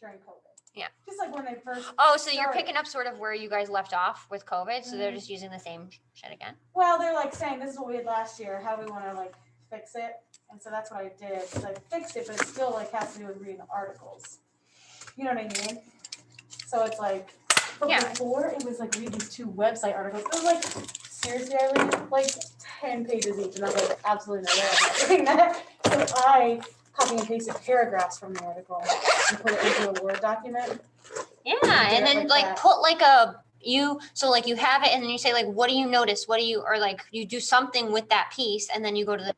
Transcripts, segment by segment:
during COVID. Yeah. Just like when they first. Oh, so you're picking up sort of where you guys left off with COVID, so they're just using the same shit again? Well, they're like saying this is what we did last year. How do we want to like fix it? And so that's what I did. Cause I fixed it, but it still like has to do with reading the articles. You know what I mean? So it's like, but before it was like reading these 2 website articles. It was like, seriously, I read like 10 pages each, and I was like, absolutely no way I'm not doing that. So I copy and pasted paragraphs from the article and put it into a Word document. Yeah, and then like put like so like you have it, and then you say like, what do you notice? What do you, or like you do something with that piece, and then you go to the.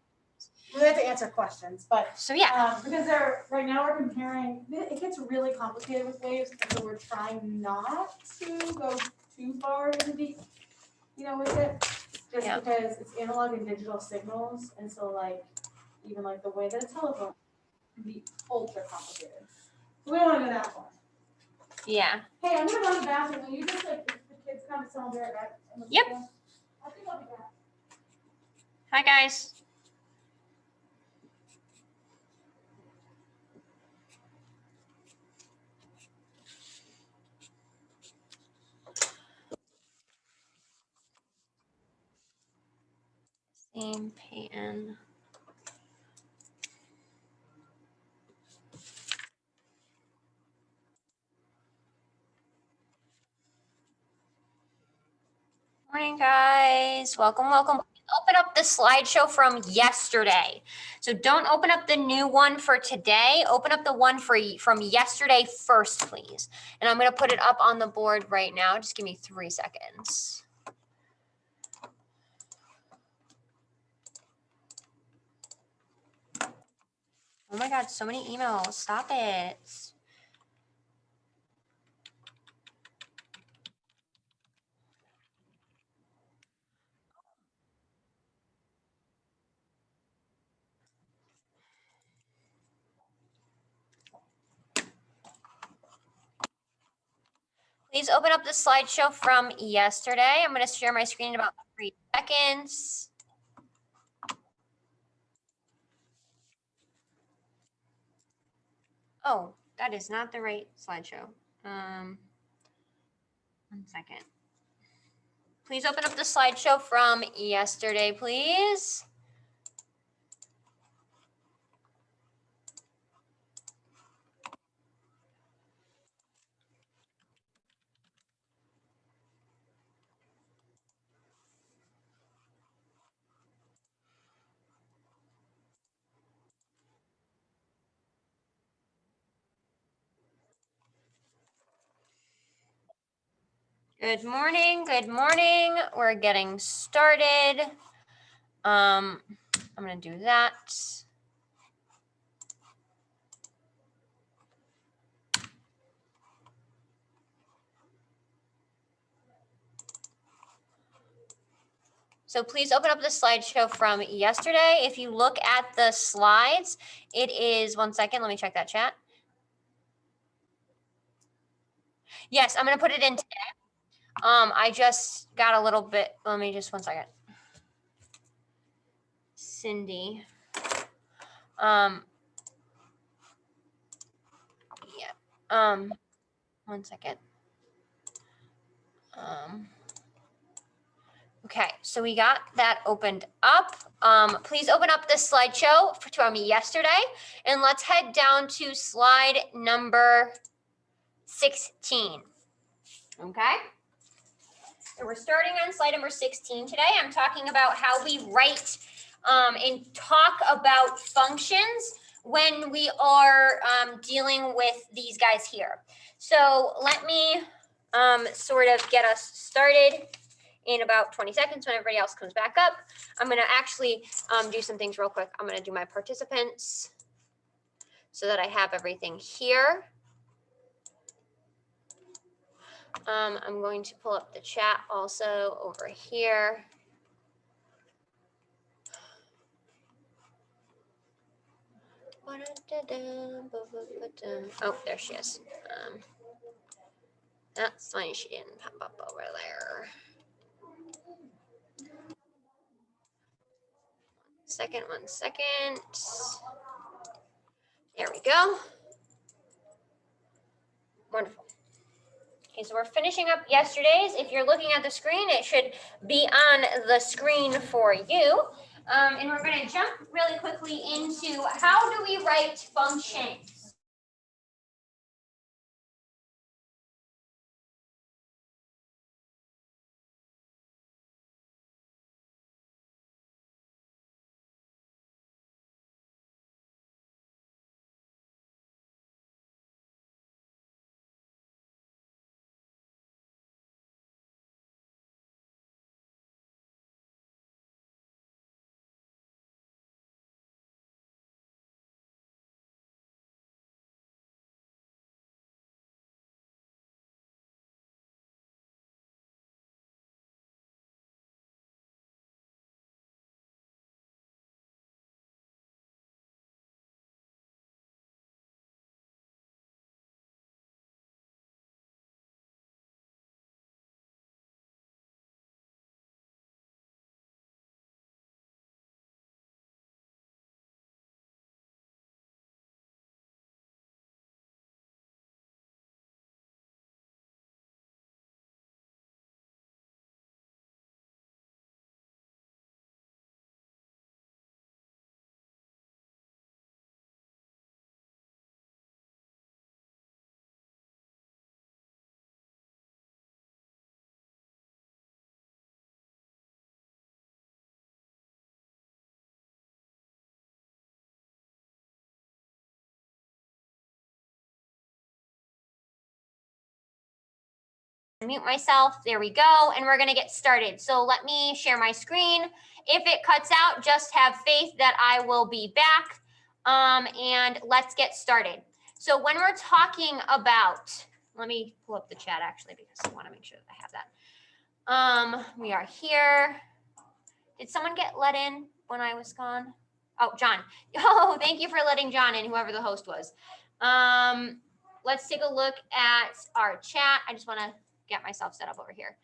We have to answer questions, but so yeah, because right now we're comparing. It gets really complicated with waves, and so we're trying not to go too far into deep, with it, just because it's analog and digital signals, and so like even like the way that a telephone can be ultra complicated. So we don't want to go that far. Yeah. Hey, I'm gonna run to the bathroom. Will you just like if the kids come, tell them be right back? Yep. I think I'll be back. Hi guys. Same pan. Morning, guys. Welcome. Open up the slideshow from yesterday. So don't open up the new one for today. Open up the one from yesterday first, please. And I'm going to put it up on the board right now. Just give me 3 seconds. Oh my God, so many emails. Stop it. Please open up the slideshow from yesterday. I'm going to share my screen in about 3 seconds. Oh, that is not the right slideshow. 1 second. Please open up the slideshow from yesterday, please. Good morning. We're getting started. I'm going to do that. So please open up the slideshow from yesterday. If you look at the slides, it is 1 second. Let me check that chat. Yes, I'm going to put it in today. I just got a little bit. Let me just 1 second. Cindy. Yeah. 1 second. Okay, so we got that opened up. Please open up the slideshow from yesterday, and let's head down to slide number 16. Okay? So we're starting on slide number 16 today. I'm talking about how we write and talk about functions when we are dealing with these guys here. So let me sort of get us started in about 20 seconds when everybody else comes back up. I'm going to actually do some things real quick. I'm going to do my participants so that I have everything here. I'm going to pull up the chat also over here. Oh, there she is. That's funny, she didn't pop up over there. 1 second. There we go. Wonderful. Okay, so we're finishing up yesterday's. If you're looking at the screen, it should be on the screen for you. And we're going to jump really quickly into how do we write functions? Mute myself. There we go. And we're going to get started. So let me share my screen. If it cuts out, just have faith that I will be back. And let's get started. So when we're talking about, let me pull up the chat actually, because I want to make sure that I have that. We are here. Did someone get let in when I was gone? Oh, John. Oh, thank you for letting John in, whoever the host was. Let's take a look at our chat. I just want to get myself set up over here.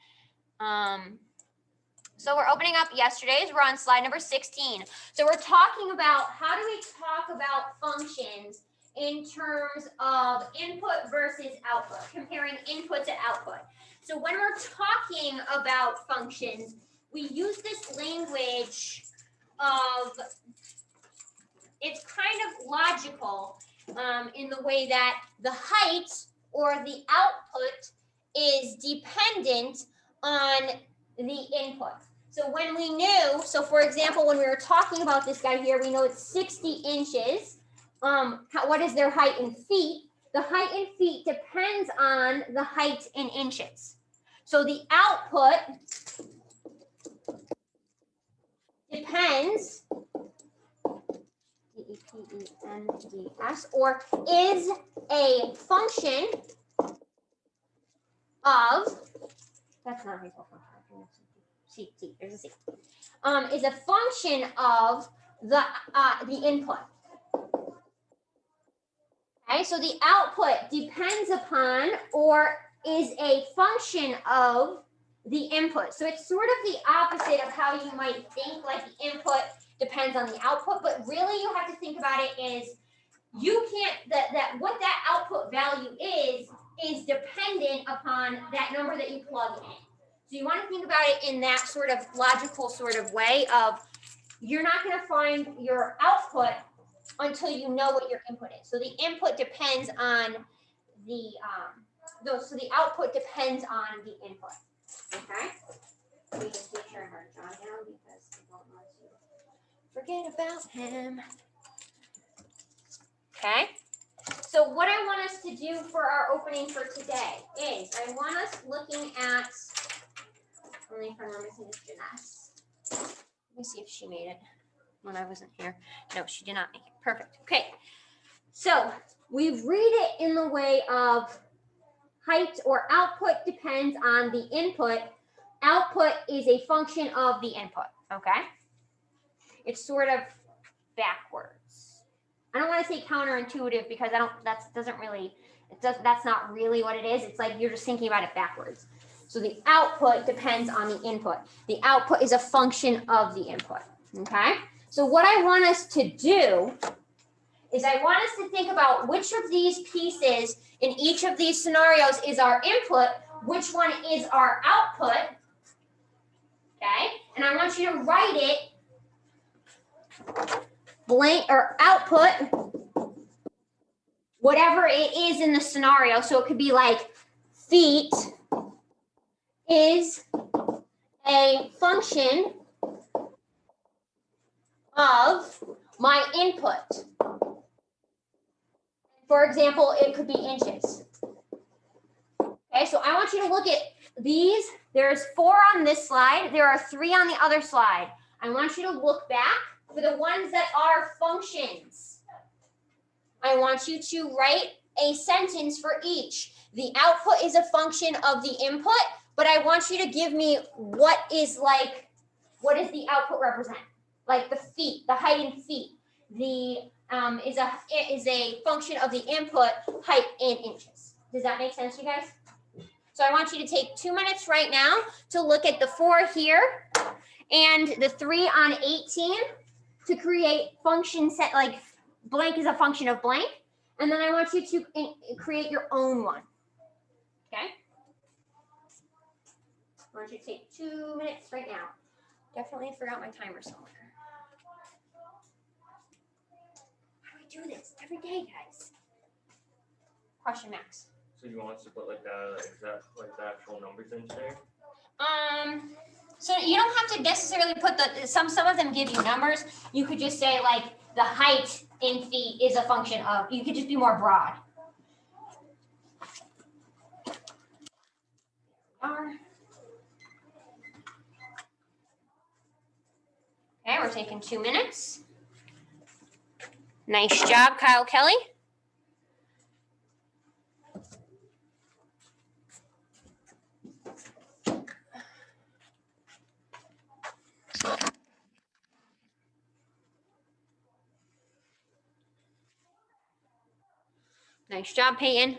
So we're opening up yesterday's. We're on slide number 16. So we're talking about how do we talk about functions in terms of input versus output, comparing input to output. So when we're talking about functions, we use this language of, it's kind of logical in the way that the height or the output is dependent on the input. So when we knew, so for example, when we were talking about this guy here, we know it's 60 inches. What is their height in feet? The height in feet depends on the height in inches. So the output depends, D-E-P-E-N-D-S, or is a function of, that's not a C, there's a C, is a function of the input. Okay, so the output depends upon or is a function of the input. So it's sort of the opposite of how you might think, like the input depends on the output, but really you have to think about it is you can't, that what that output value is dependent upon that number that you plug in. So you want to think about it in that sort of logical sort of way of you're not going to find your output until you know what your input is. So the input depends on the, so the output depends on the input. Okay? We just make sure I mark John down because I don't want to forget about him. Okay? So what I want us to do for our opening for today is I want us looking at, only if I'm missing is Jeunesse. Let me see if she made it when I wasn't here. No, she did not make it. Perfect. Okay. So we read it in the way of height or output depends on the input. Output is a function of the input. Okay. It's sort of backwards. I don't want to say counterintuitive because that's not really what it is. It's like you're just thinking about it backwards. So the output depends on the input. The output is a function of the input. Okay. So what I want us to do is I want us to think about which of these pieces in each of these scenarios is our input, which one is our output, okay? And I want you to write it blank or output, whatever it is in the scenario. So it could be like feet is a function of my input. For example, it could be inches. Okay, so I want you to look at these. There's 4 on this slide. There are 3 on the other slide. I want you to look back for the ones that are functions. I want you to write a sentence for each. The output is a function of the input, but I want you to give me what does the output represent? Like the feet, the height in feet. The is a function of the input, height in inches. Does that make sense, you guys? So I want you to take 2 minutes right now to look at the 4 here and the 3 on 18 to create function set, like blank is a function of blank. And then I want you to create your own one. Okay? I want you to take 2 minutes right now. Definitely forgot my timer somewhere. How do we do this every day, guys? Question, Max. So you want us to put like the actual numbers in there? So you don't have to necessarily put some of them give you numbers. You could just say like the height in feet is a function of, you could just be more broad. Okay, we're taking 2 minutes. Nice job, Kyle Kelly. Nice job, Peyton.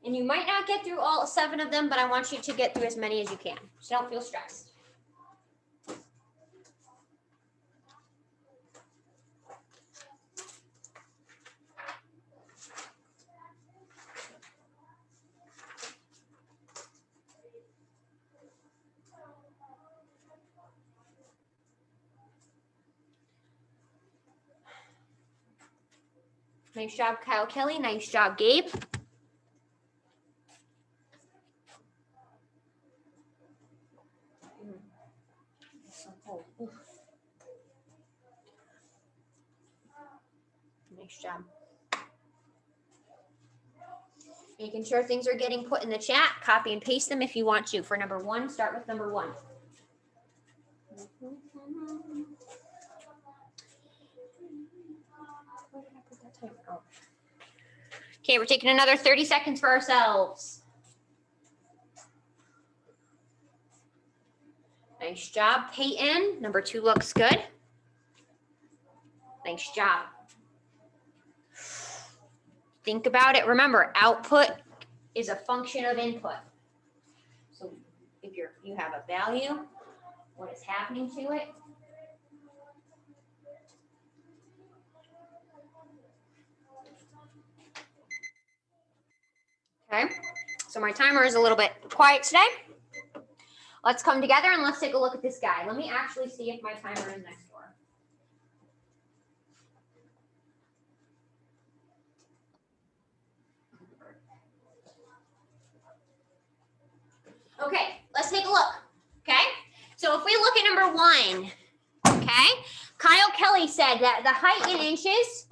And you might not get through all 7 of them, but I want you to get through as many as you can. So don't feel stressed. Nice job, Kyle Kelly. Nice job, Gabe. Nice job. Making sure things are getting put in the chat. Copy and paste them if you want to. For number 1, start with number 1. Where did I put that timer? Oh. Okay, we're taking another 30 seconds for ourselves. Nice job, Peyton. Number 2 looks good. Nice job. Think about it. Remember, output is a function of input. So if you have a value, what is happening to it? Okay, so my timer is a little bit quiet today. Let's come together and let's take a look at this guy. Let me actually see if my timer is next door. Okay, let's take a look. Okay, so if we look at number 1, okay, Kyle Kelly said that the height in inches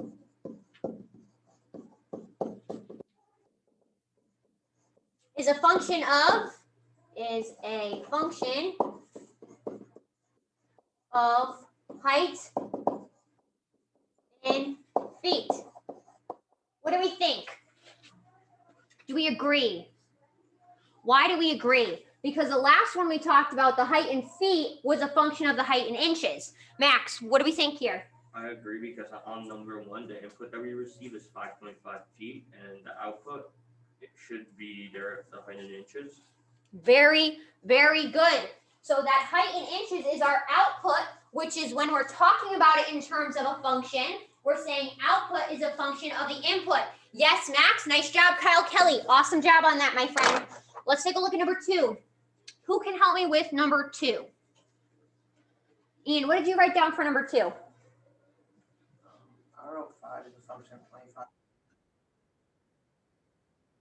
is a function of height in feet. What do we think? Do we agree? Why do we agree? Because the last one we talked about, the height in feet, was a function of the height in inches. Max, what do we think here? I agree because on number 1, the input that we receive is 5.5 feet, and the output, it should be there, the height in inches. Very, very good. So that height in inches is our output, which is when we're talking about it in terms of a function, we're saying output is a function of the input. Yes, Max, nice job, Kyle Kelly. Awesome job on that, my friend. Let's take a look at number 2. Who can help me with number 2? Ian, what did you write down for number 2? I wrote 5 is a function of 25.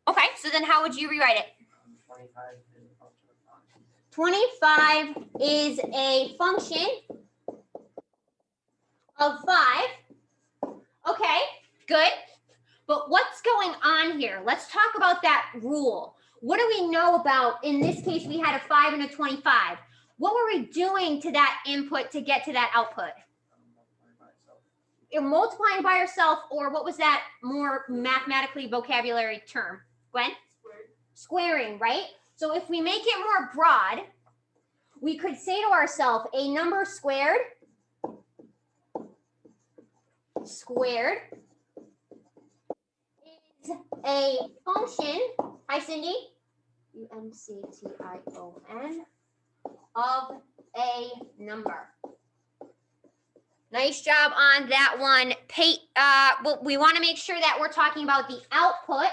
Okay, so then how would you rewrite it? 25 is a function of 5. 25 is a function of 5. Okay, good. But what's going on here? Let's talk about that rule. What do we know about, in this case, we had a 5 and a 25. What were we doing to that input to get to that output? Multiplying by itself. You're multiplying by yourself, or what was that more mathematically vocabulary term? Gwen? Squaring, right? So if we make it more broad, we could say to ourselves, a number squared is a function, hi Cindy, UNCTION, of a number. Nice job on that one. Well, we want to make sure that we're talking about the output,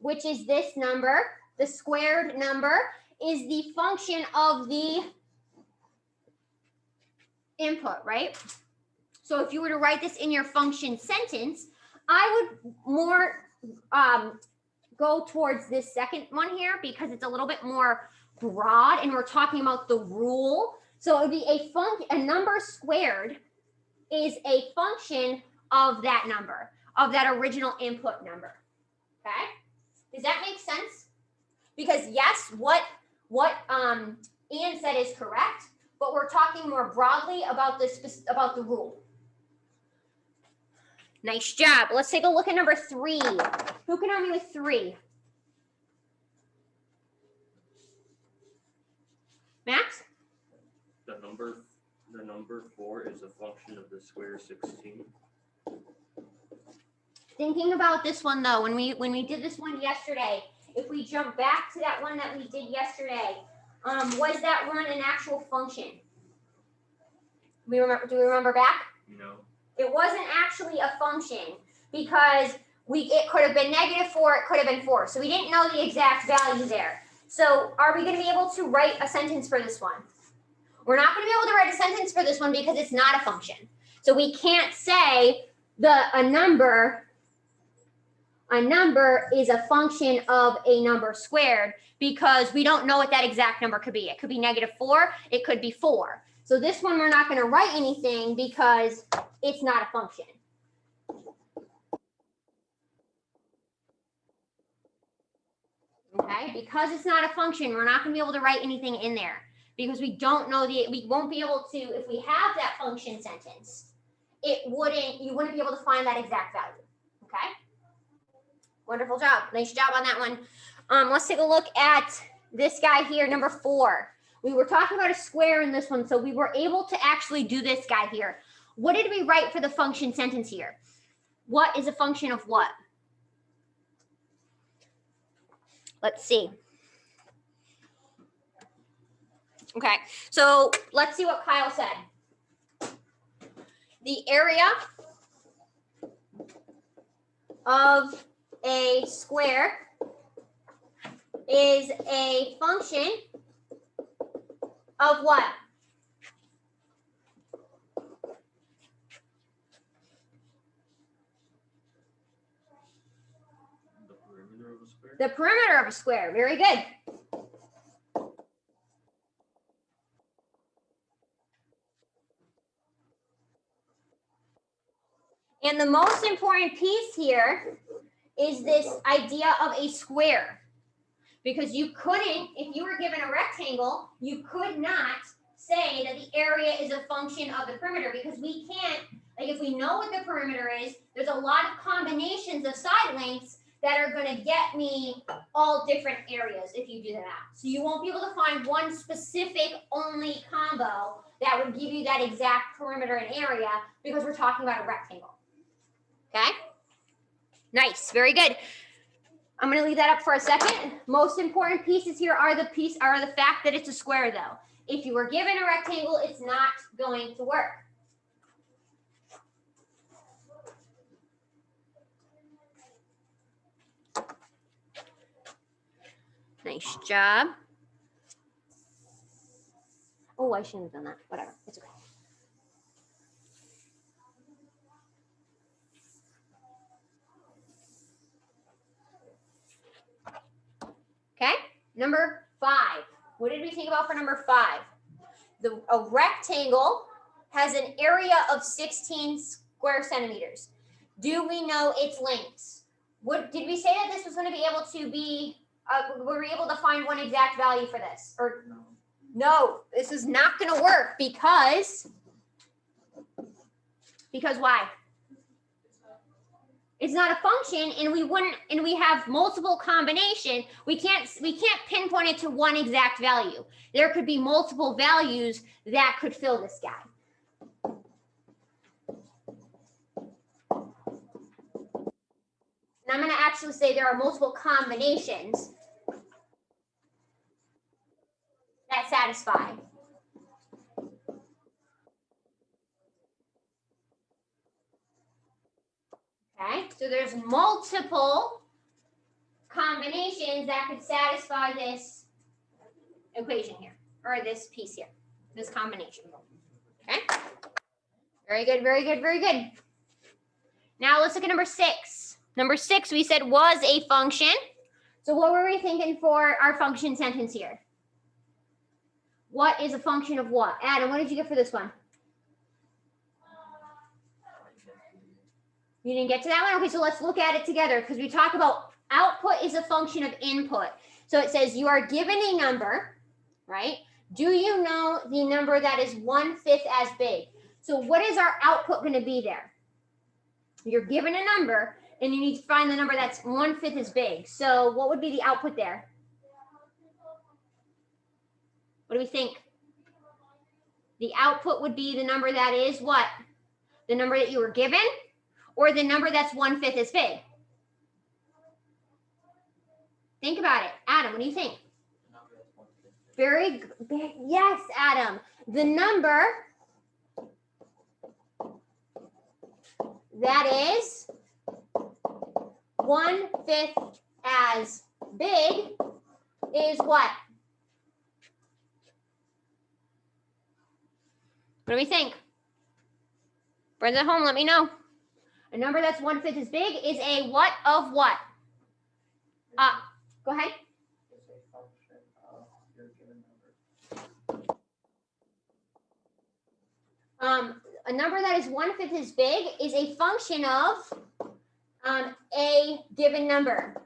which is this number. The squared number is the function of the input, right? So if you were to write this in your function sentence, I would more go towards this second one here because it's a little bit more broad and we're talking about the rule. So it would be a number squared is a function of that number, of that original input number. Okay? Does that make sense? Because yes, what Ian said is correct, but we're talking more broadly about the rule. Nice job. Let's take a look at number 3. Who can help me with 3? Max? The number 4 is a function of the square 16. Thinking about this one though, when we did this one yesterday, if we jump back to that one that we did yesterday, was that one an actual function? Do we remember back? No. It wasn't actually a function because it could have been -4, it could have been 4. So we didn't know the exact value there. So are we going to be able to write a sentence for this one? We're not going to be able to write a sentence for this one because it's not a function. So we can't say a number is a function of a number squared because we don't know what that exact number could be. It could be -4, it could be 4. So this one we're not going to write anything because it's not a function. Okay, because it's not a function, we're not going to be able to write anything in there because we don't know we won't be able to, if we have that function sentence, you wouldn't be able to find that exact value. Okay. Wonderful job. Nice job on that one. Let's take a look at this guy here, number 4. We were talking about a square in this one, so we were able to actually do this guy here. What did we write for the function sentence here? What is a function of what? Let's see. Okay, so let's see what Kyle said. The area of a square is a function of what? The perimeter of a square. The perimeter of a square. Very good. And the most important piece here is this idea of a square. Because you couldn't, if you were given a rectangle, you could not say that the area is a function of the perimeter because we can't, like if we know what the perimeter is, there's a lot of combinations of side lengths that are going to get me all different areas if you do that. So you won't be able to find one specific only combo that would give you that exact perimeter and area because we're talking about a rectangle. Okay? Nice, very good. I'm going to leave that up for a second. Most important pieces here are the fact that it's a square though. If you were given a rectangle, it's not going to work. Nice job. Oh, I shouldn't have done that. Whatever. It's okay. Okay, number 5. What did we think about for number 5? A rectangle has an area of 16 square centimeters. Do we know its lengths? Did we say that this was going to be able to be, were we able to find one exact value for this? Or No. no, this is not going to work because why? It's not a function, and we have multiple combination. We can't pinpoint it to one exact value. There could be multiple values that could fill this guy. And I'm going to actually say there are multiple combinations that satisfy. Okay, so there's multiple combinations that could satisfy this equation here, or this piece here, this combination. Okay, very good, very good, very good. Now let's look at number 6. Number 6 we said was a function. So what were we thinking for our function sentence here? What is a function of what? Adam, what did you get for this one? You didn't get to that one? Okay, so let's look at it together because we talk about output is a function of input. So it says you are given a number, right? Do you know the number that is 1/5 as big? So what is our output going to be there? You're given a number and you need to find the number that's 1/5 as big. So what would be the output there? What do we think? The output would be the number that is what? The number that you were given? Or the number that's 1/5 as big? Think about it. Adam, what do you think? Very good. Yes, Adam. The number that is 1/5 as big is what? What do we think? Friends at home, let me know. A number that's 1/5 as big is a what of what? Go ahead. It's a function of your given number. A number that is 1/5 as big is a function of a given number.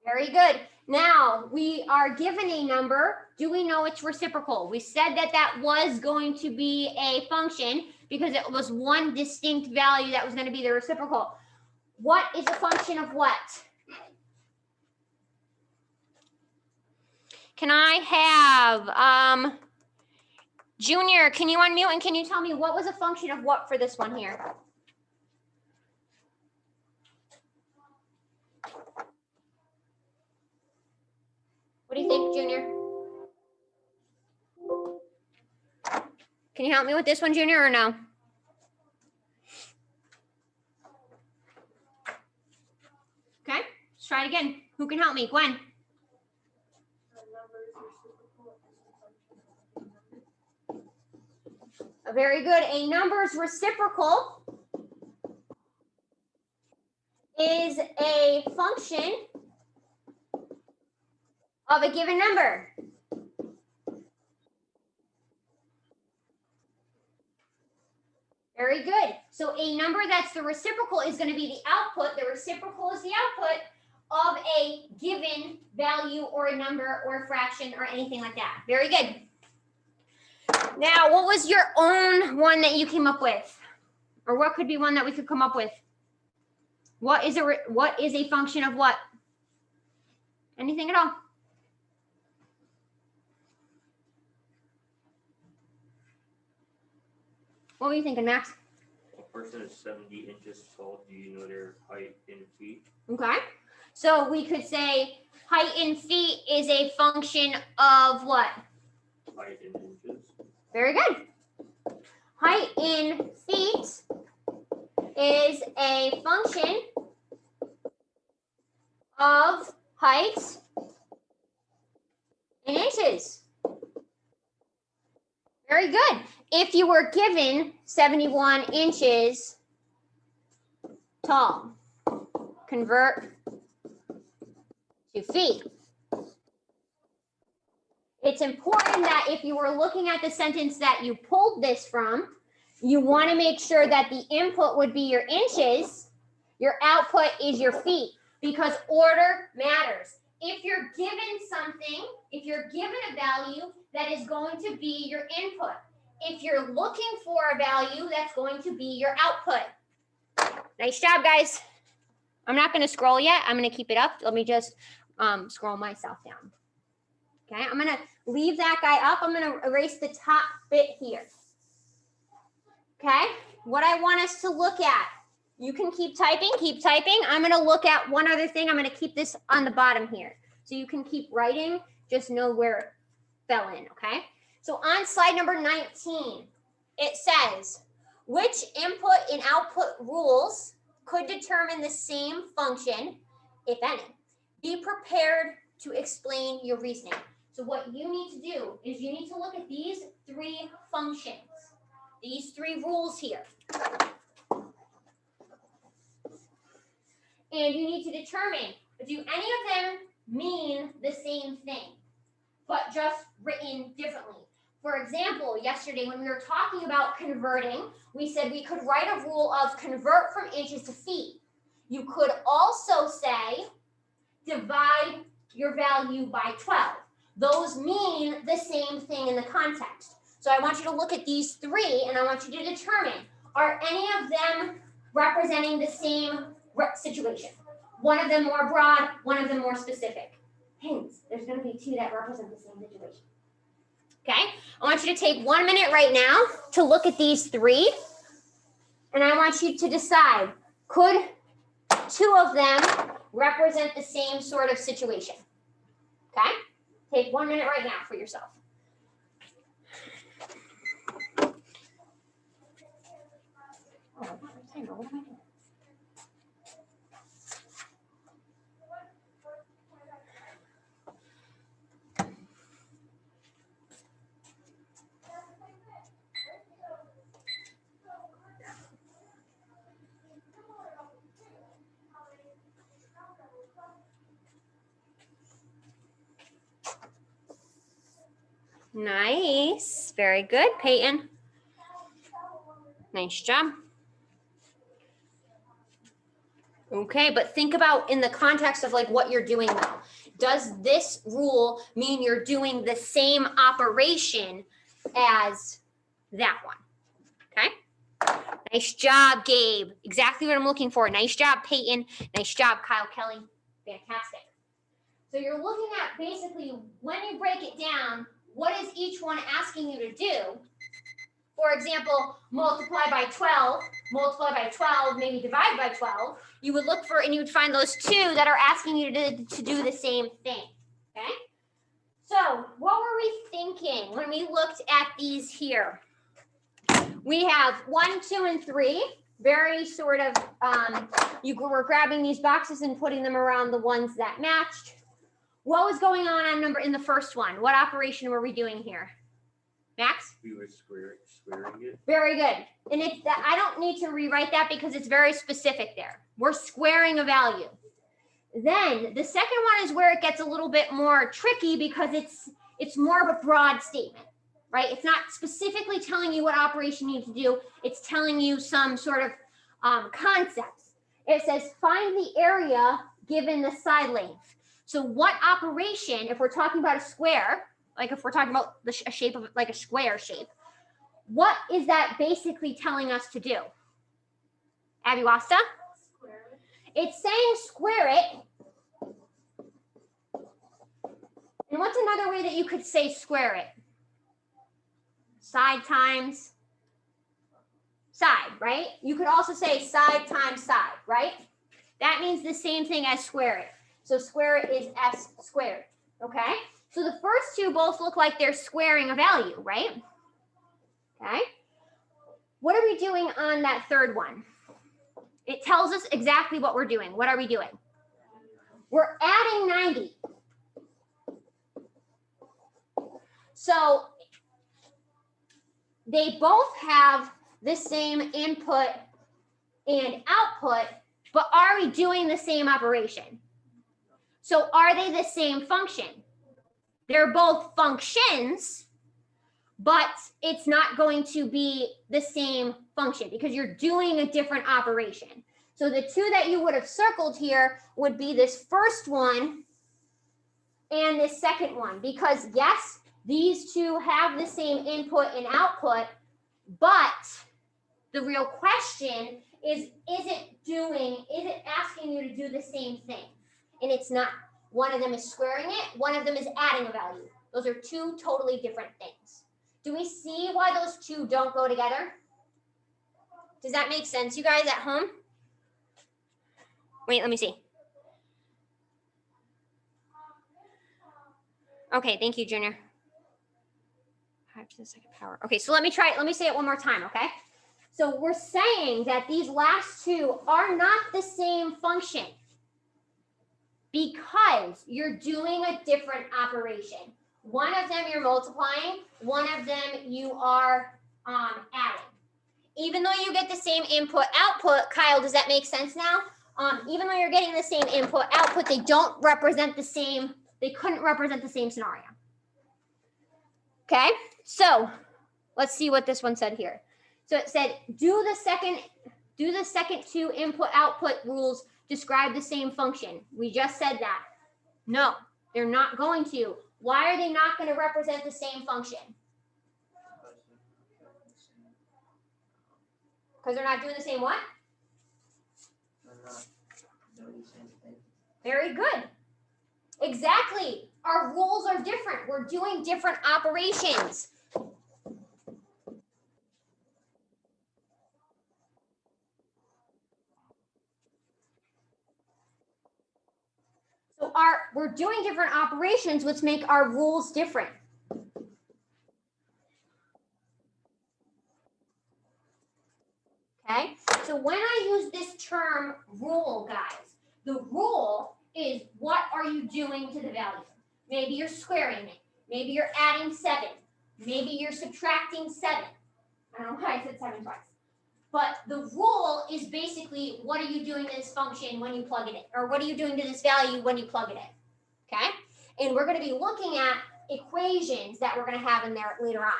Very good. Now, we are given a number. Do we know its reciprocal? We said that that was going to be a function because it was one distinct value that was going to be the reciprocal. What is a function of what? Can I have Junior, can you unmute and can you tell me what was a function of what for this one here? What do you think, Junior? Can you help me with this one, Junior, or no? Okay, let's try it again. Who can help me? Gwen. Very good. A number's reciprocal is a function of a given number. Very good. So a number that's the reciprocal is going to be the output. The reciprocal is the output of a given value or a number or a fraction or anything like that. Very good. Now, what was your own one that you came up with? Or what could be one that we could come up with? What is a function of what? Anything at all? What were you thinking, Max? A person is 70 inches tall. Do you know their height in feet? Okay. So we could say Height in feet is a function of what? Height in inches. Very good. Height in feet is a function of height in inches. Very good. If you were given 71 inches tall, convert to feet. It's important that if you were looking at the sentence that you pulled this from, you want to make sure that the input would be your inches, your output is your feet, because order matters. If you're given something, if you're given a value, that is going to be your input. If you're looking for a value, that's going to be your output. Nice job, guys. I'm not going to scroll yet. I'm going to keep it up. Let me just scroll myself down. Okay, I'm going to leave that guy up. I'm going to erase the top bit here. Okay, what I want us to look at, you can keep typing, I'm going to look at one other thing. I'm going to keep this on the bottom here. So you can keep writing, just know where it fell in, okay? So on slide number 19, it says, which input and output rules could determine the same function, if any? Be prepared to explain your reasoning. So what you need to do is you need to look at these three functions, these three rules here. And you need to determine, do any of them mean the same thing, but just written differently? For example, yesterday when we were talking about converting, we said we could write a rule of convert from inches to feet. You could also say divide your value by 12. Those mean the same thing in the context. So I want you to look at these three and I want you to determine, are any of them representing the same situation? One of them more broad, one of them more specific. Hints, there's going to be two that represent the same situation. Okay, I want you to take 1 minute right now to look at these three. And I want you to decide, could two of them represent the same sort of situation? Okay, take 1 minute right now for yourself. Oh, timer, what am I doing? Nice. Very good, Peyton. Nice job. Okay, but think about in the context of like what you're doing now. Does this rule mean you're doing the same operation as that one? Okay. Nice job, Gabe. Exactly what I'm looking for. Nice job, Peyton. Nice job, Kyle Kelly. Fantastic. So you're looking at basically when you break it down, what is each one asking you to do? For example, multiply by 12, maybe divide by 12. You would look for, and you would find those two that are asking you to do the same thing, okay? So what were we thinking when we looked at these here? We have 1, 2, and 3, very sort of, you were grabbing these boxes and putting them around the ones that matched. What was going on in the first one? What operation were we doing here? Max? We were squaring it. Very good. And I don't need to rewrite that because it's very specific there. We're squaring a value. Then the second one is where it gets a little bit more tricky because it's more of a broad statement, right? It's not specifically telling you what operation you need to do. It's telling you some sort of concepts. It says find the area given the side length. So what operation, if we're talking about a square, like if we're talking about a shape of like a square shape, what is that basically telling us to do? Abby Wasta? It's saying square it. And what's another way that you could say square it? Side times side, right? You could also say side times side, right? That means the same thing as square it. So square it is s squared, okay? So the first two both look like they're squaring a value, right? Okay. What are we doing on that third one? It tells us exactly what we're doing. What are we doing? We're adding 90. So they both have the same input and output, but are we doing the same operation? So are they the same function? They're both functions, but it's not going to be the same function because you're doing a different operation. So the two that you would have circled here would be this first one and this second one, because yes, these two have the same input and output, but the real question is it asking you to do the same thing? And it's not. One of them is squaring it, one of them is adding a value. Those are two totally different things. Do we see why those two don't go together? Does that make sense, you guys at home? Wait, let me see. Okay, thank you, Junior. 5 to the second power. Okay, so let me say it one more time, okay? So we're saying that these last two are not the same function because you're doing a different operation. One of them you're multiplying, one of them you are adding. Even though you get the same input output, Kyle, does that make sense now? Even though you're getting the same input output, they don't represent the same, they couldn't represent the same scenario. Okay, so let's see what this one said here. So it said, do the second two input output rules describe the same function? We just said that. No, they're not going to. Why are they not going to represent the same function? Because they're not doing the same what? They're not doing the same thing. Very good. Exactly. Our rules are different. We're doing different operations. So we're doing different operations, which make our rules different. Okay, so when I use this term rule, guys, the rule is what are you doing to the value? Maybe you're squaring it. Maybe you're adding 7. Maybe you're subtracting 7. I don't know why I said 7 twice. But the rule is basically what are you doing to this function when you plug it in? Or what are you doing to this value when you plug it in? Okay? And we're going to be looking at equations that we're going to have in there later on.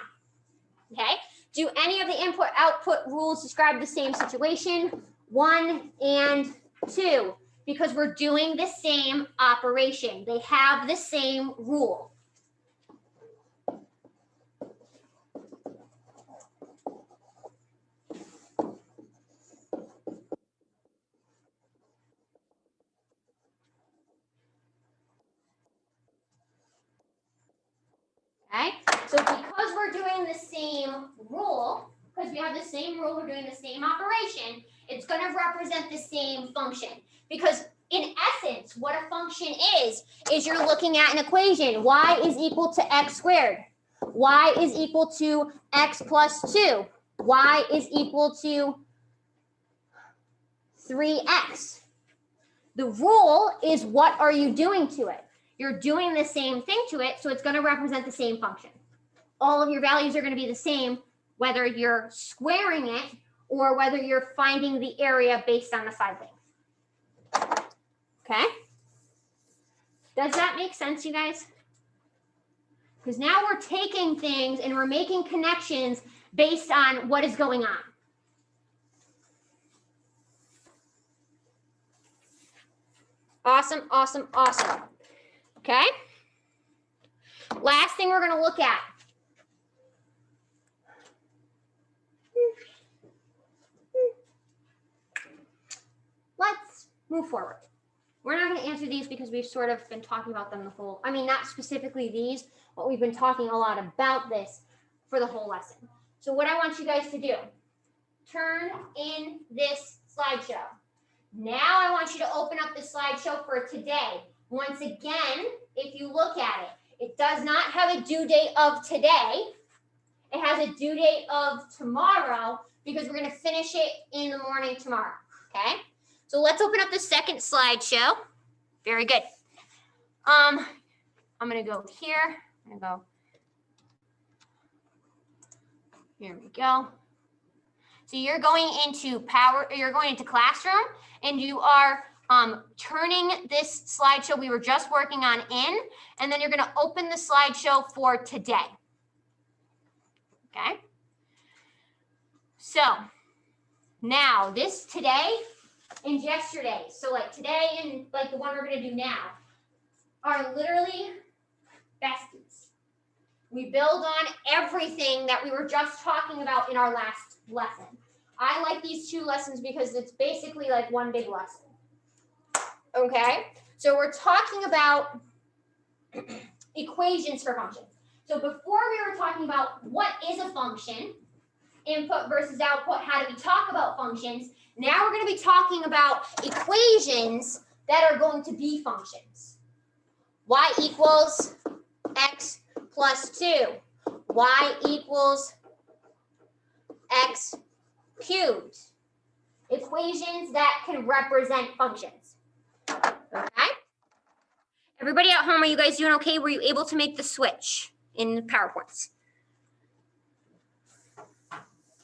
Okay? Do any of the input-output rules describe the same situation? 1 and 2. Because we're doing the same operation. They have the same rule. Okay, so because we're doing the same rule, because we have the same rule, we're doing the same operation, it's going to represent the same function. Because in essence, what a function is you're looking at an equation. Y is equal to x squared. Y is equal to x plus 2. Y is equal to 3x. The rule is what are you doing to it? You're doing the same thing to it, so it's going to represent the same function. All of your values are going to be the same, whether you're squaring it or whether you're finding the area based on the side length. Okay? Does that make sense, you guys? Because now we're taking things and we're making connections based on what is going on. Awesome, awesome, awesome. Okay? Last thing we're going to look at. Let's move forward. We're not going to answer these because we've sort of been talking about them the whole, I mean, not specifically these, but we've been talking a lot about this for the whole lesson. So what I want you guys to do, turn in this slideshow. Now I want you to open up the slideshow for today. Once again, if you look at it, it does not have a due date of today. It has a due date of tomorrow because we're going to finish it in the morning tomorrow. Okay? So let's open up the second slideshow. Very good. I'm going to go here. I'm going to go. Here we go. So you're going into Classroom, and you are turning this slideshow we were just working on in, and then you're going to open the slideshow for today. Okay. So now this today and yesterday, so like today and like the one we're going to do now, are literally besties. We build on everything that we were just talking about in our last lesson. I like these two lessons because it's basically like one big lesson. Okay, so we're talking about equations for functions. So before we were talking about what is a function, input versus output, how do we talk about functions? Now we're going to be talking about equations that are going to be functions. Y equals x plus 2. Y equals x cubed. Equations that can represent functions. Okay? Everybody at home, are you guys doing okay? Were you able to make the switch in PowerPoints?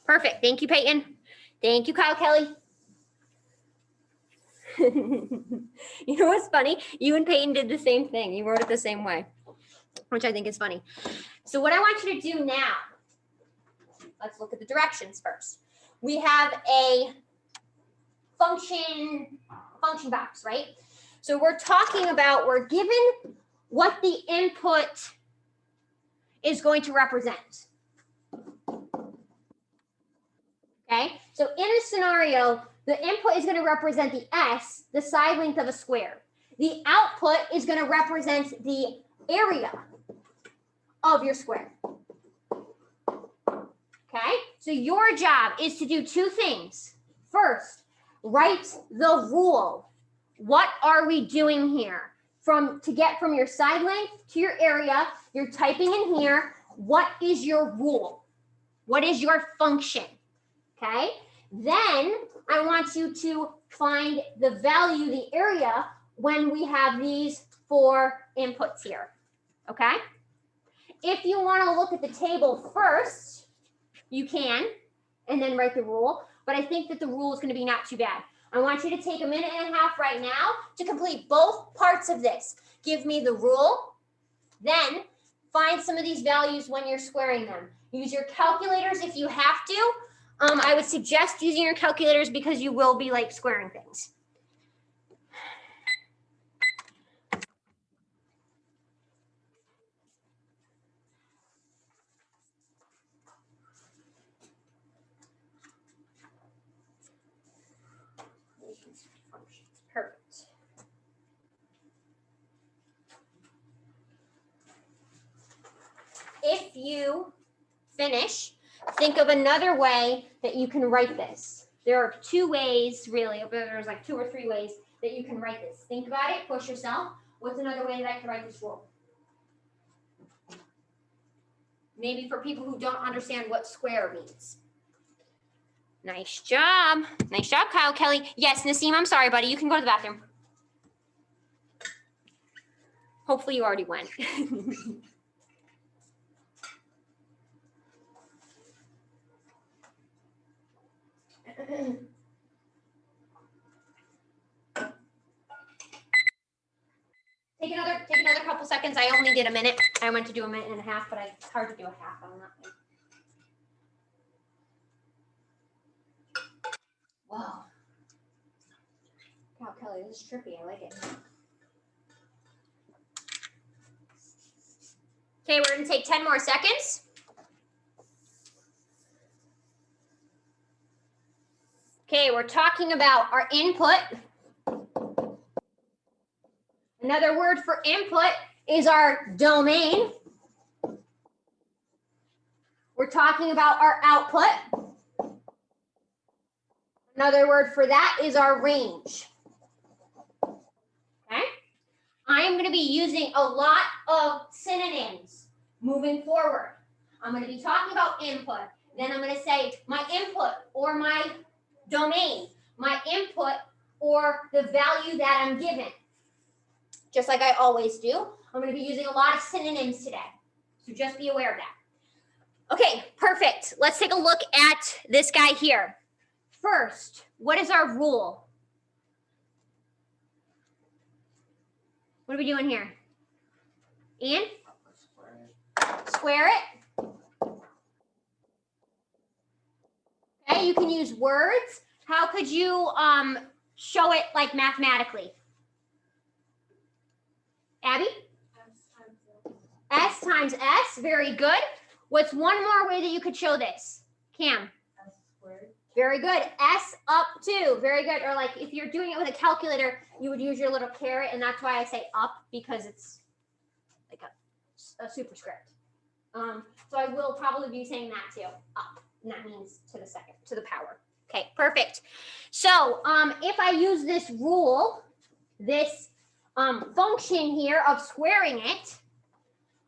Perfect. Thank you, Peyton. Thank you, Kyle Kelly. You know what's funny? You and Peyton did the same thing. You wrote it the same way, which I think is funny. So what I want you to do now, let's look at the directions first. We have a function box, right? So we're talking about, we're given what the input is going to represent. Okay, so in a scenario, the input is going to represent the s, the side length of a square. The output is going to represent the area of your square. Okay, so your job is to do two things. First, write the rule. What are we doing here? To get from your side length to your area, you're typing in here, what is your rule? What is your function? Okay, then I want you to find the value, the area, when we have these four inputs here. Okay, if you want to look at the table first, you can, and then write the rule, but I think that the rule is going to be not too bad. I want you to take a minute and a half right now to complete both parts of this. Give me the rule, then find some of these values when you're squaring them. Use your calculators if you have to. I would suggest using your calculators because you will be like squaring things. Perfect. If you finish, think of another way that you can write this. There are two ways, really. There's like 2 or 3 ways that you can write this. Think about it, push yourself. What's another way that I can write this rule? Maybe for people who don't understand what square means. Nice job. Nice job, Kyle Kelly. Yes, Naseem, I'm sorry, buddy. You can go to the bathroom. Hopefully you already went. Take another couple seconds. I only did a minute. I went to do a minute and a half, but it's hard to do a half on that thing. Whoa. Wow, Kelly, this is trippy. I like it. Okay, we're going to take 10 more seconds. Okay, we're talking about our input. Another word for input is our domain. We're talking about our output. Another word for that is our range. Okay? I am going to be using a lot of synonyms moving forward. I'm going to be talking about input. Then I'm going to say my input or my domain, my input or the value that I'm given. Just like I always do. I'm going to be using a lot of synonyms today. So just be aware of that. Okay, perfect. Let's take a look at this guy here. First, what is our rule? What are we doing here? Ian? Square it. Okay, you can use words. How could you show it like mathematically? Abby? S times S, very good. What's one more way that you could show this? Cam? S squared. Very good. S up 2, very good. Or like if you're doing it with a calculator, you would use your little caret, and that's why I say up, because it's like a superscript. So I will probably be saying that too, up, and that means to the second, to the power. Okay, perfect. So if I use this rule, this function here of squaring it,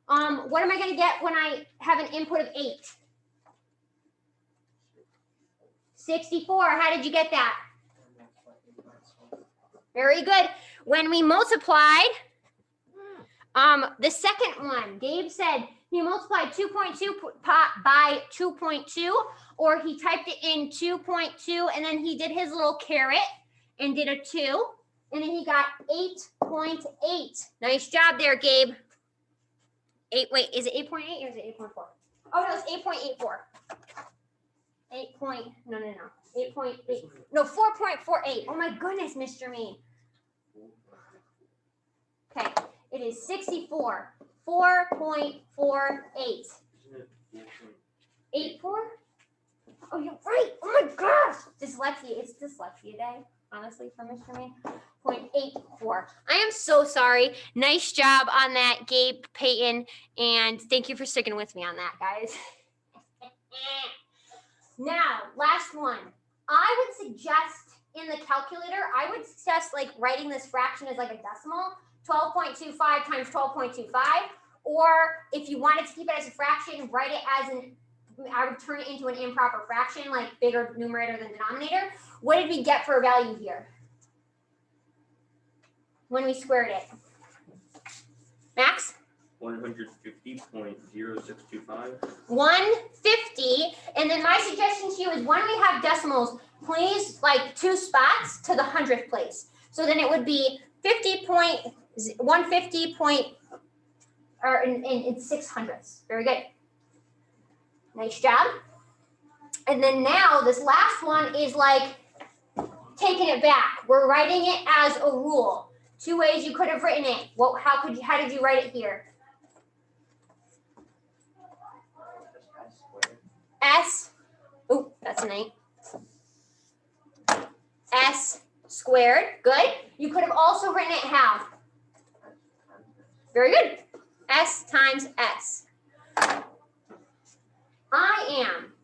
what am I going to get when I have an input of 8? 64. How did you get that? Very good. When we multiplied the second one, Gabe said he multiplied 2.2 by 2.2, or he typed it in 2.2, and then he did his little caret and did a 2, and then he got 8.8. Nice job there, Gabe. Wait, is it 8.8 or is it 8.4? Oh, no, it's 8.84. 8.8. No, 4.48. Oh my goodness, Mr. Me. Okay, it is 64. 4.48. 84? Oh, you're right. Oh my gosh. Dyslexia. It's dyslexia day, honestly, for Mr. Me. 0.84. I am so sorry. Nice job on that, Gabe, Peyton, and thank you for sticking with me on that, guys. Now, last one. I would suggest in the calculator, I would suggest like writing this fraction as like a decimal, 12.25 times 12.25. Or if you wanted to keep it as a fraction, write it as I would turn it into an improper fraction, like bigger numerator than denominator. What did we get for a value here when we squared it? Max? 150.0625. 150, and then my suggestion to you is when we have decimals, please like 2 spots to the 100th place. So then it would be 150 point, or in 600ths. Very good. Nice job. And then now this last one is like taking it back. We're writing it as a rule. 2 ways you could have written it. How did you write it here? S, oh, that's an 8. S squared, good. You could have also written it how? Very good. S times S. I am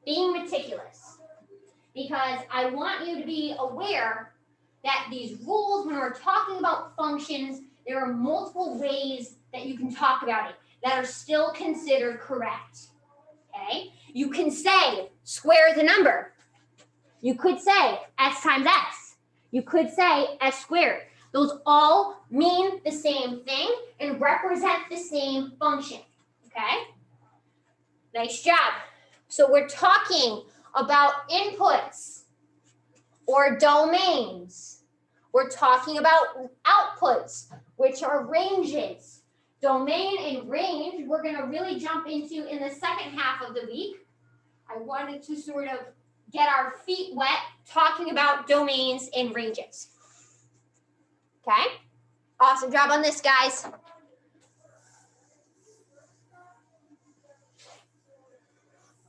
being meticulous because I want you to be aware that these rules, when we're talking about functions, there are multiple ways that you can talk about it that are still considered correct. Okay, you can say square the number. You could say S times S. You could say S squared. Those all mean the same thing and represent the same function. Okay, nice job. So we're talking about inputs or domains. We're talking about outputs, which are ranges. Domain and range, we're going to really jump into in the second half of the week. I wanted to sort of get our feet wet talking about domains and ranges. Okay? Awesome job on this, guys.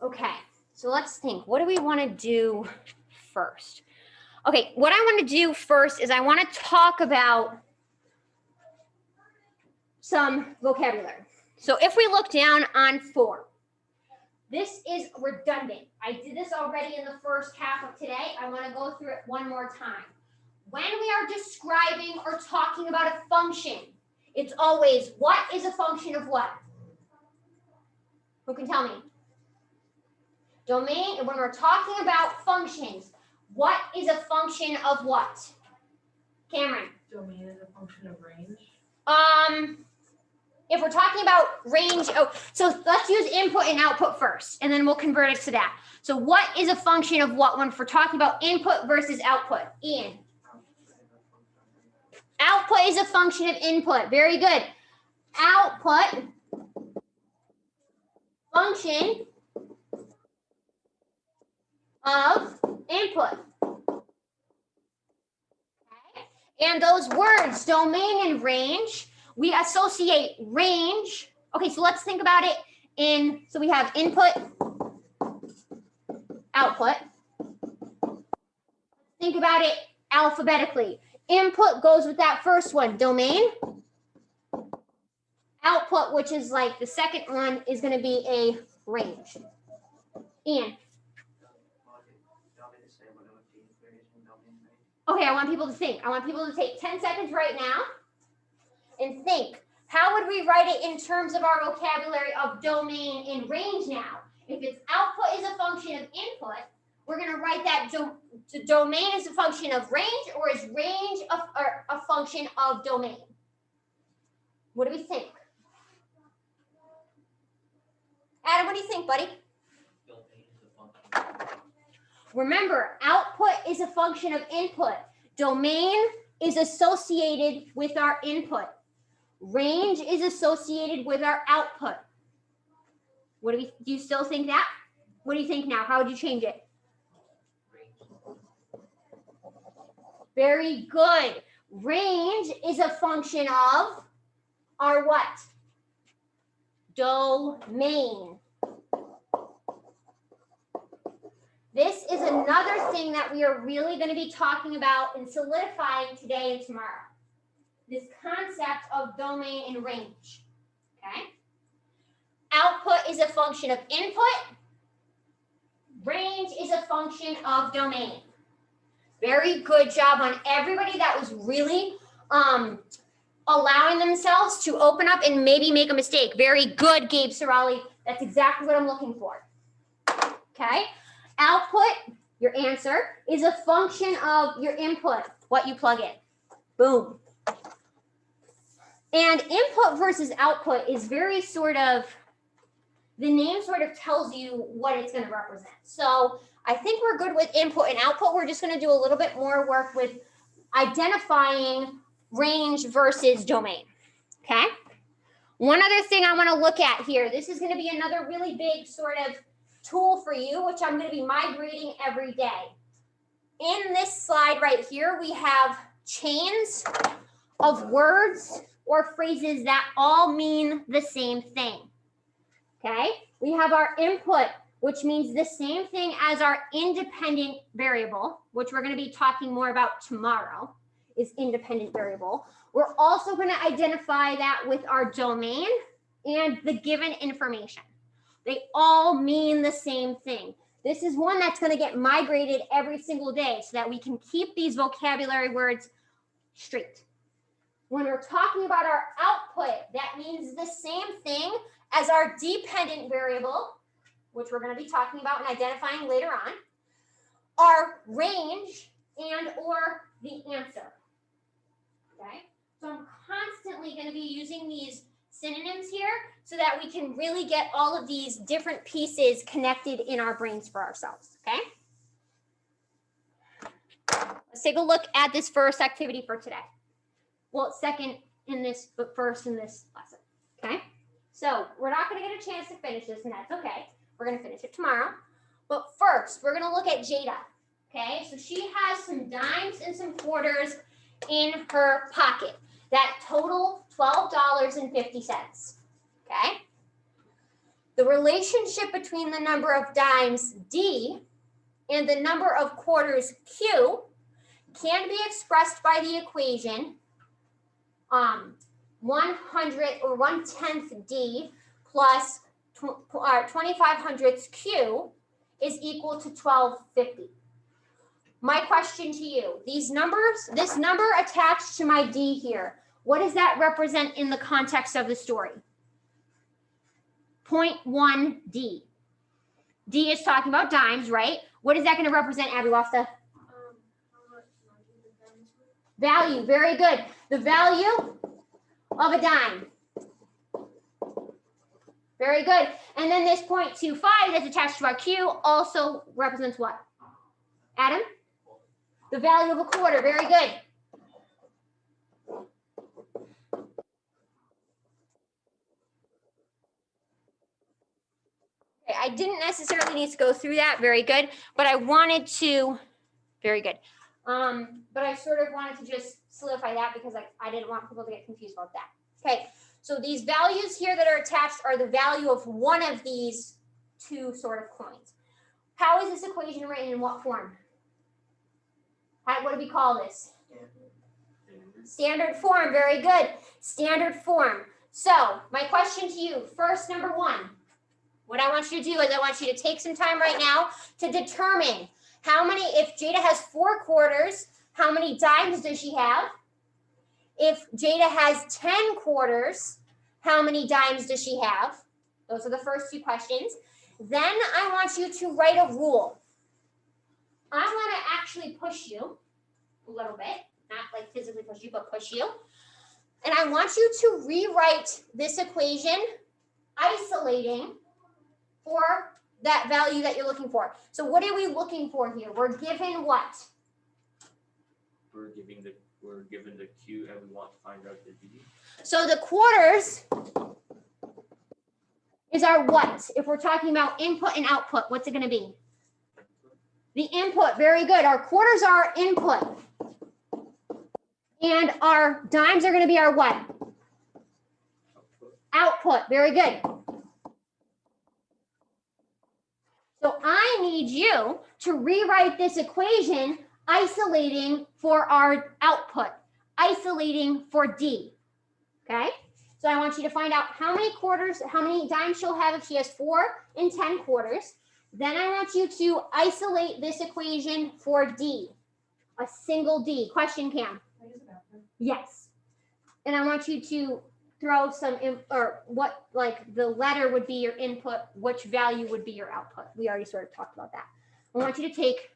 Okay, so let's think. What do we want to do first? Okay, what I want to do first is I want to talk about some vocabulary. So if we look down on 4, this is redundant. I did this already in the first half of today. I want to go through it one more time. when we are describing or talking about a function, it's always what is a function of what? Who can tell me? Domain, and when we're talking about functions, what is a function of what? Cameron. Domain is a function of range. If we're talking about range, so let's use input and output first, and then we'll convert it to that. So what is a function of what when we're talking about input versus output? Ian. Output is a function of input. Very good. Output, function of input. Okay. And those words, domain and range, we associate range. Okay, so let's think about it so we have input, output. Think about it alphabetically. Input goes with that first one, domain. Output, which is like the second one, is going to be a range. Ian. Okay, I want people to think. I want people to take 10 seconds right now and think. How would we write it in terms of our vocabulary of domain and range now? If it's output is a function of input, we're going to write that domain is a function of range, or is range a function of domain? What do we think? Adam, what do you think, buddy? Domain is a function. Remember, output is a function of input. Domain is associated with our input. Range is associated with our output. Do you still think that? What do you think now? How would you change it? Very good. Range is a function of our what? Domain. This is another thing that we are really going to be talking about and solidifying today and tomorrow. This concept of domain and range. Okay? Output is a function of input. Range is a function of domain. Very good job on everybody that was really allowing themselves to open up and maybe make a mistake. Very good, Gabe Sorali. That's exactly what I'm looking for. Okay? Output, your answer, is a function of your input, what you plug in. Boom. And input versus output is very sort of, the name sort of tells you what it's going to represent. So I think we're good with input and output. We're just going to do a little bit more work with identifying range versus domain. Okay? One other thing I want to look at here, this is going to be another really big sort of tool for you, which I'm going to be migrating every day. In this slide right here, we have chains of words or phrases that all mean the same thing. Okay? We have our input, which means the same thing as our independent variable, which we're going to be talking more about tomorrow, is independent variable. We're also going to identify that with our domain and the given information. They all mean the same thing. This is one that's going to get migrated every single day so that we can keep these vocabulary words straight. When we're talking about our output, that means the same thing as our dependent variable, which we're going to be talking about and identifying later on, our range and or the answer. Okay? So I'm constantly going to be using these synonyms here so that we can really get all of these different pieces connected in our brains for ourselves. Okay? Let's take a look at this first activity for today. Well, it's second in this, but first in this lesson. Okay? So we're not going to get a chance to finish this, and that's okay. We're going to finish it tomorrow. But first, we're going to look at Jada. Okay? So she has some dimes and some quarters in her pocket that total $12.50. Okay? The relationship between the number of dimes D and the number of quarters Q can be expressed by the equation 100 or 1/10 D plus 25 hundredths Q is equal to 1250. my question to you, these numbers, this number attached to my D here, what does that represent in the context of the story? 0.1 D. D is talking about dimes, right? What is that going to represent, Abby Wasta? Value, very good. The value of a dime. Very good. And then this 0.25 that's attached to our Q also represents what? Adam? The value of a quarter. Very good. Okay, I didn't necessarily need to go through that. Very good. But I wanted to, very good. But I sort of wanted to just solidify that because I didn't want people to get confused about that. Okay, so these values here that are attached are the value of one of these two sort of coins. How is this equation written in what form? What do we call this? Standard form, very good. Standard form. So my question to you, first, number one, what I want you to do is I want you to take some time right now to determine how many, if Jada has 4 quarters, how many dimes does she have? If Jada has 10 quarters, how many dimes does she have? Those are the first 2 questions. Then I want you to write a rule. I want to actually push you a little bit, not like physically push you, but push you. And I want you to rewrite this equation isolating for that value that you're looking for. So what are we looking for here? We're given what? We're given the Q and we want to find out the D. So the quarters is our what? If we're talking about input and output, what's it going to be? The input, very good. Our quarters are our input. And our dimes are going to be our what? Output, very good. So I need you to rewrite this equation isolating for our output, isolating for D, okay? So I want you to find out how many quarters, how many dimes she'll have if she has 4 and 10 quarters. Then I want you to isolate this equation for D, a single D. Question, Cam? Yes. And I want you to throw some, or what, like the letter would be your input, which value would be your output. We already sort of talked about that. I want you to take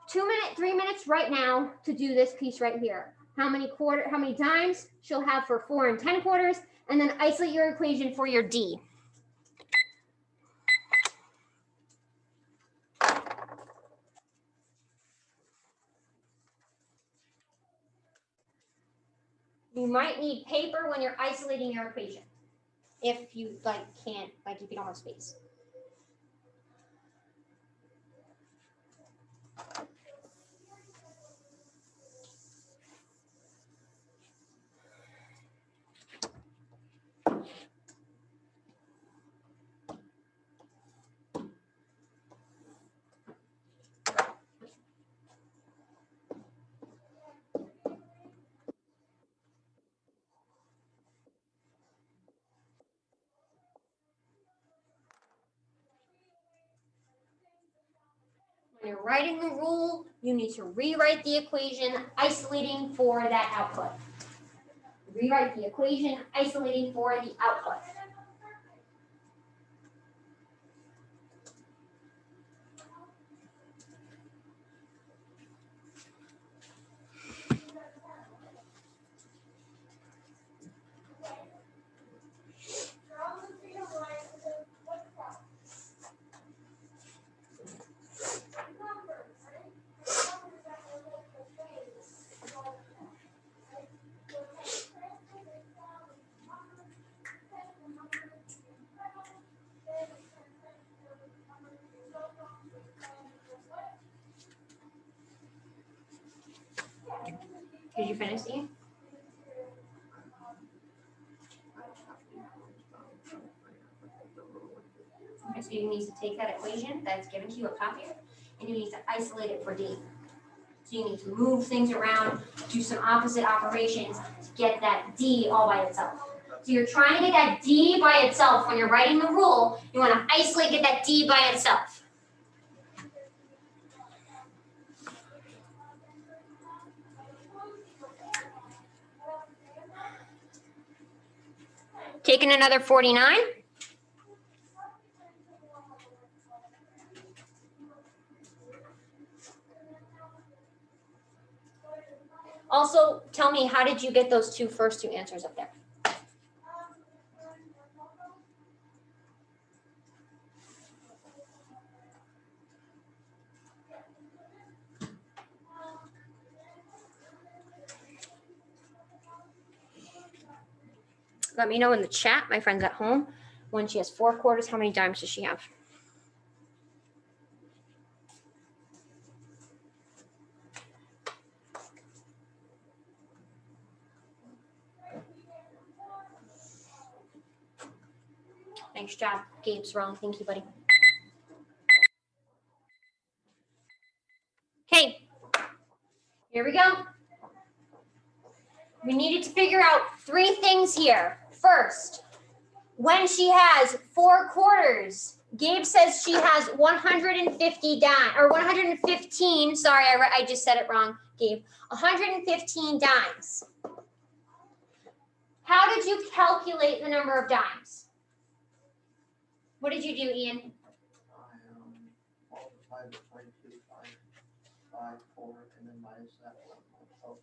3 minutes right now to do this piece right here. How many dimes she'll have for 4 and 10 quarters, and then isolate your equation for your D. You might need paper when you're isolating your equation. If you can't, if you don't have space. When you're writing the rule, you need to rewrite the equation isolating for that output. Rewrite the equation isolating for the output. Did you finish, Ian? Okay, so you need to take that equation that's given to you up top here, and you need to isolate it for D. So you need to move things around, do some opposite operations to get that D all by itself. So you're trying to get that D by itself when you're writing the rule. You want to isolate, get that D by itself. Taking another 49. Also, tell me, how did you get those first two answers up there? Let me know in the chat, my friends at home, when she has 4 quarters, how many dimes does she have? Nice job. Gabe's wrong. Thank you, buddy. Okay, here we go. We needed to figure out 3 things here. First, when she has 4 quarters, Gabe says she has 150 dimes, or 115, sorry, I just said it wrong, Gabe. 115 dimes. How did you calculate the number of dimes? What did you do, Ian? I multiplied the 0.2554 and then minus that 12.5.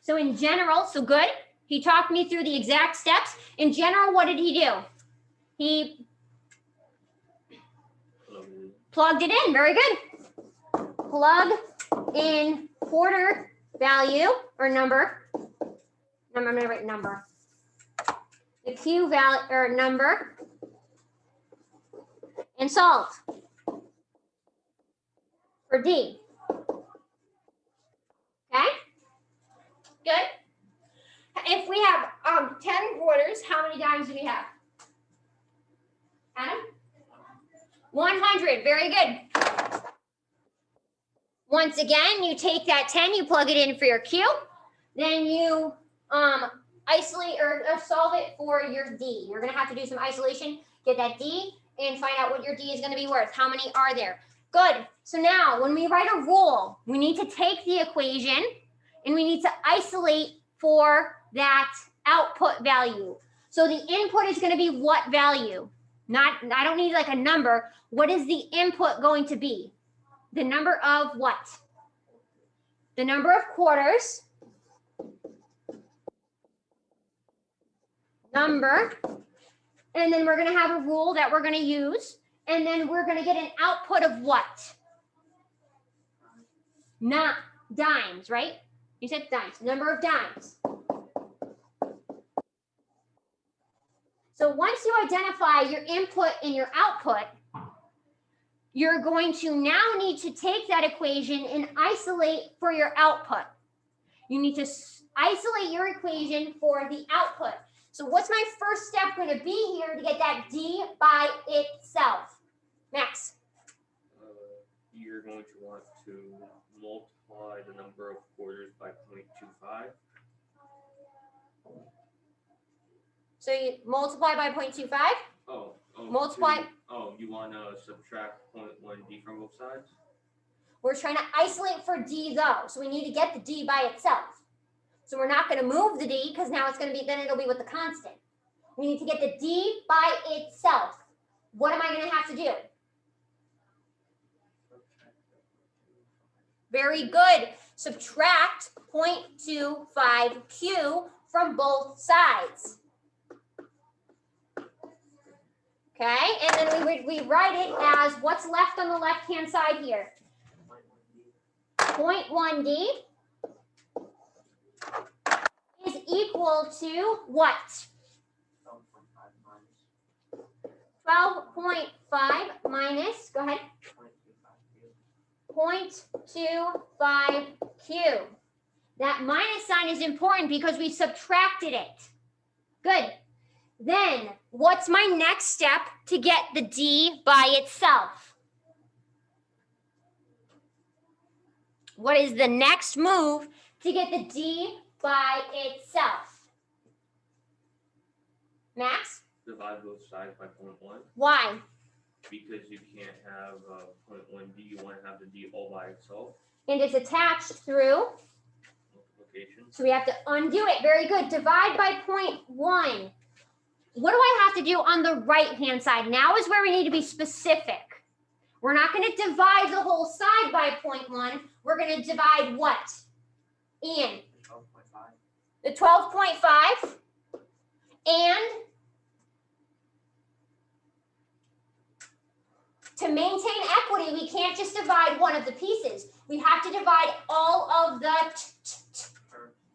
So in general, so good. He talked me through the exact steps. In general, what did he do? He plugged it in. Very good. Plug in quarter value or number. I'm going to write number. The Q value or number. And solve for D. Okay? Good. If we have 10 quarters, how many dimes do we have? Adam? 100. Very good. Once again, you take that 10, you plug it in for your Q. Then you isolate or solve it for your D. You're going to have to do some isolation, get that D, and find out what your D is going to be worth. How many are there? Good. So now when we write a rule, we need to take the equation and we need to isolate for that output value. So the input is going to be what value? I don't need like a number. What is the input going to be? The number of what? The number of quarters. Number. And then we're going to have a rule that we're going to use. And then we're going to get an output of what? Not dimes, right? You said dimes. Number of dimes. So once you identify your input and your output, you're going to now need to take that equation and isolate for your output. You need to isolate your equation for the output. So what's my first step going to be here to get that D by itself? Max. You're going to want to multiply the number of quarters by 0.25. So you multiply by 0.25? Multiply. You want to subtract 0.1D from both sides? We're trying to isolate for D though. So we need to get the D by itself. So we're not going to move the D because now it's going to be, then it'll be with the constant. We need to get the D by itself. What am I going to have to do? Very good. Subtract 0.25Q from both sides. Okay, and then we write it as what's left on the left-hand side here. 0.1D is equal to what? 12.5 minus, go ahead, 0.25Q. That minus sign is important because we subtracted it. Good. Then, what's my next step to get the D by itself? What is the next move to get the D by itself? Max? Divide both sides by 0.1. Why? Because you can't have 0.1D. You want to have the D all by itself. And it's attached through? Multiplication. So we have to undo it. Very good. Divide by 0.1. what do I have to do on the right-hand side? Now is where we need to be specific. We're not going to divide the whole side by 0.1. We're going to divide what? Ian? 12.5. The 12.5. And to maintain equity, we can't just divide one of the pieces. We have to divide all of the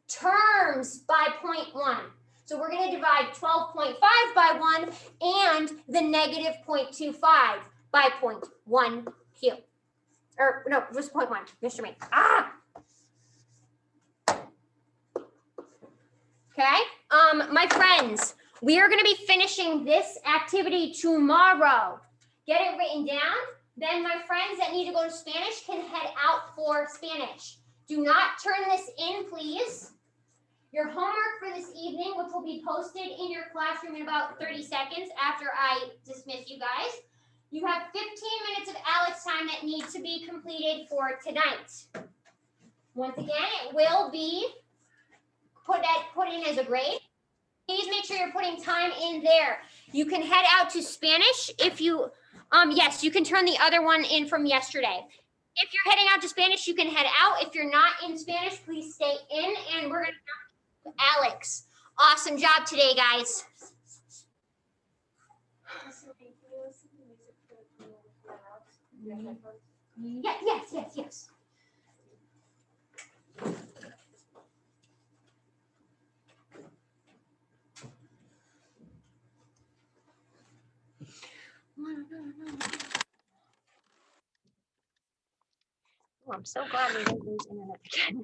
terms by 0.1. So we're going to divide 12.5 by 1 and the negative 0.25 by 0.1 cube. Or no, just 0.1, Mr. Me. Okay, my friends, we are going to be finishing this activity tomorrow. Get it written down. Then my friends that need to go to Spanish can head out for Spanish. Do not turn this in, please. Your homework for this evening, which will be posted in your classroom in about 30 seconds after I dismiss you guys. You have 15 minutes of Alex time that needs to be completed for tonight. Once again, it will be put in as a grade. Please make sure you're putting time in there. You can head out to Spanish if you, yes, you can turn the other one in from yesterday. If you're heading out to Spanish, you can head out. If you're not in Spanish, please stay in, and we're going to have Alex. Awesome job today, guys. Yes. Oh, I'm so glad we didn't lose internet again.